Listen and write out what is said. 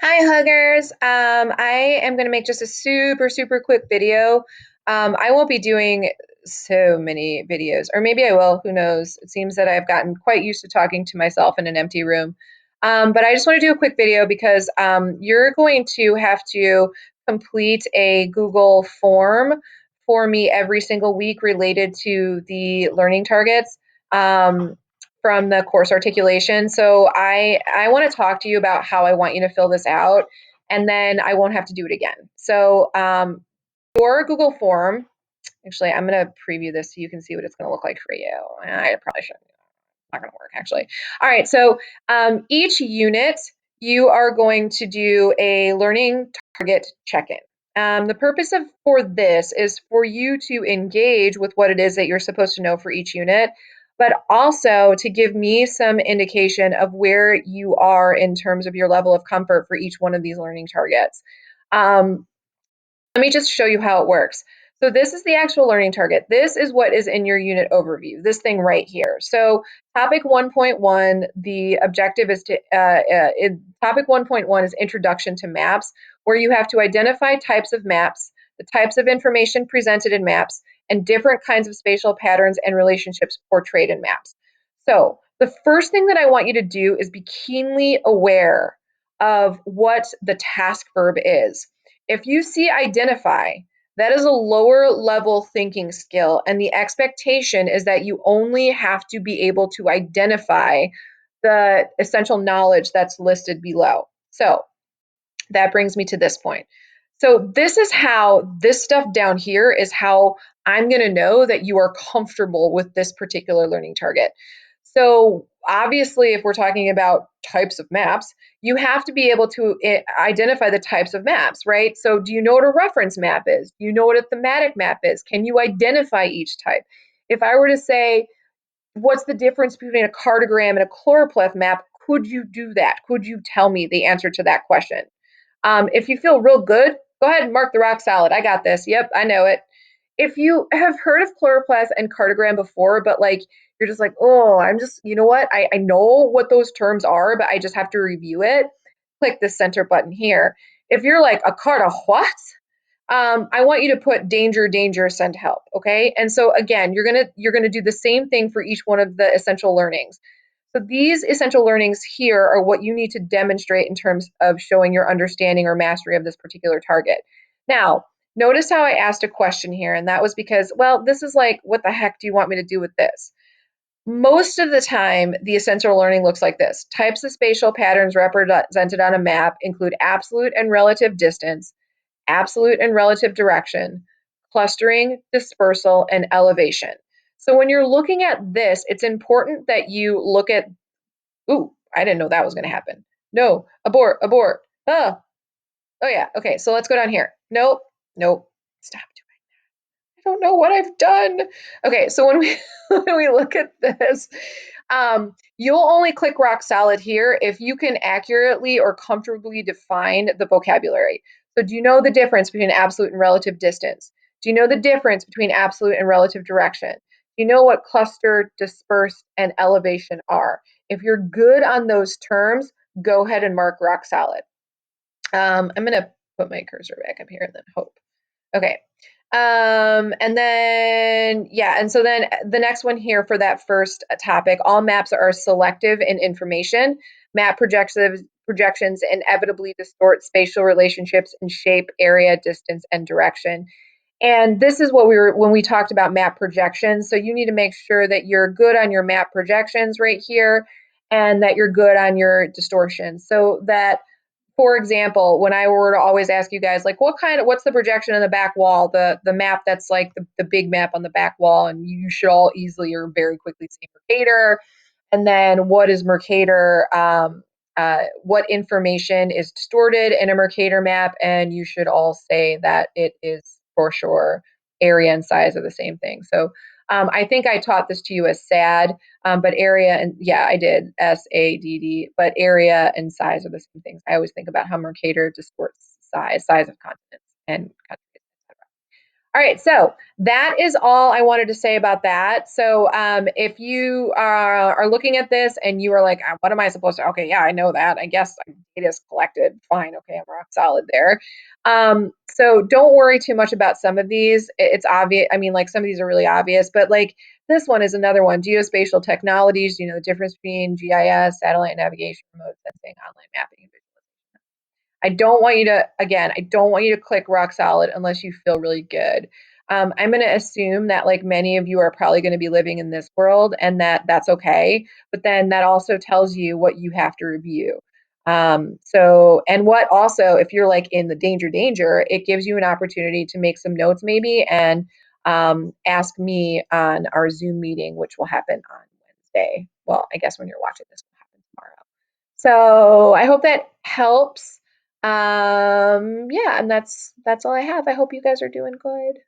Hi, huggers. I am going to make just a super quick video. I won't be doing so many videos, or maybe I will, who knows? It seems that I've gotten quite used to talking to myself in an empty room. But I just want to do a quick video because you're going to have to complete a Google form for me every single week related to the learning targets. From the course articulation. So I want to talk to you about how I want you to fill this out, and then I won't have to do it again. So your Google form, actually, I'm going to preview this so you can see what it's going to look like for you. I probably shouldn't. It's not going to work, actually. All right, so each unit, you are going to do a learning target check-in. The purpose for this is for you to engage with what it is that you're supposed to know for each unit, but also to give me some indication of where you are in terms of your level of comfort for each one of these learning targets. Let me just show you how it works. So this is the actual learning target. This is what is in your unit overview, this thing right here. So topic 1.1, the objective is to, topic 1.1 is introduction to maps, where you have to identify types of maps, the types of information presented in maps, and different kinds of spatial patterns and relationships portrayed in maps. So the first thing that I want you to do is be keenly aware of what the task verb is. If you see identify, that is a lower level thinking skill, and the expectation is that you only have to be able to identify the essential knowledge that's listed below. So that brings me to this point. So this is how this stuff down here is how I'm going to know that you are comfortable with this particular learning target. So obviously, if we're talking about types of maps, you have to be able to identify the types of maps, right? So do you know what a reference map is? Do you know what a thematic map is? Can you identify each type? If I were to say, what's the difference between a cartogram and a choropleth map? Could you do that? Could you tell me the answer to that question? If you feel real good, go ahead and mark the rock solid. I got this. Yep, I know it. If you have heard of chloroplast and cartogram before, but like you're just like, oh, I'm just, you know what? I know what those terms are, but I just have to review it. Click the center button here. If you're like a carta what? I want you to put danger, danger, send help. Okay. And so again, you're gonna do the same thing for each one of the essential learnings. So these essential learnings here are what you need to demonstrate in terms of showing your understanding or mastery of this particular target. Now, notice how I asked a question here, and that was because, well, this is like, what the heck do you want me to do with this? Most of the time, the essential learning looks like this. Types of spatial patterns represented on a map include absolute and relative distance, absolute and relative direction, clustering, dispersal, and elevation. So when you're looking at this, it's important that you look at, ooh, I didn't know that was going to happen. No, abort, abort. Oh, oh yeah. Okay, so let's go down here. Nope, nope. Stop doing. I don't know what I've done. Okay, so when we when we look at this, you'll only click rock solid here if you can accurately or comfortably define the vocabulary. So do you know the difference between absolute and relative distance? Do you know the difference between absolute and relative direction? Do you know what cluster, dispersed, and elevation are? If you're good on those terms, go ahead and mark rock solid. I'm going to put my cursor back up here and then hope. Okay. And then, yeah, and so then the next one here for that first topic, all maps are selective in information. Map projections inevitably distort spatial relationships in shape, area, distance, and direction. And this is what we were when we talked about map projections. So you need to make sure that you're good on your map projections right here and that you're good on your distortions. So that, for example, when I were to always ask you guys, like, what's the projection in the back wall, the map that's like the big map on the back wall, and you should all easily or very quickly say Mercator. And then what is Mercator? What information is distorted in a Mercator map? And you should all say that it is for sure area and size are the same thing. So I think I taught this to you as SAD, but area and yeah, I did SADD, but area and size are the same things. I always think about how Mercator distorts size of continents and countries, etc. All right, so that is all I wanted to say about that. So if you are looking at this and you are like, what am I supposed to? Okay, yeah, I know that. I guess data is collected. Fine, okay, I'm rock solid there. So don't worry too much about some of these. It's obvious. I mean, like some of these are really obvious, but like this one is another one. Geospatial technologies. You know the difference between GIS, satellite navigation, remote sensing, online mapping, and visualization. I don't want you to, again, I don't want you to click rock solid unless you feel really good. I'm going to assume that like many of you are probably going to be living in this world and that that's okay. But then that also tells you what you have to review. And what also, if you're like in the danger, it gives you an opportunity to make some notes maybe and ask me on our Zoom meeting, which will happen on Wednesday. Well, I guess when you're watching this will happen tomorrow. So I hope that helps. Yeah, and that's all I have. I hope you guys are doing good.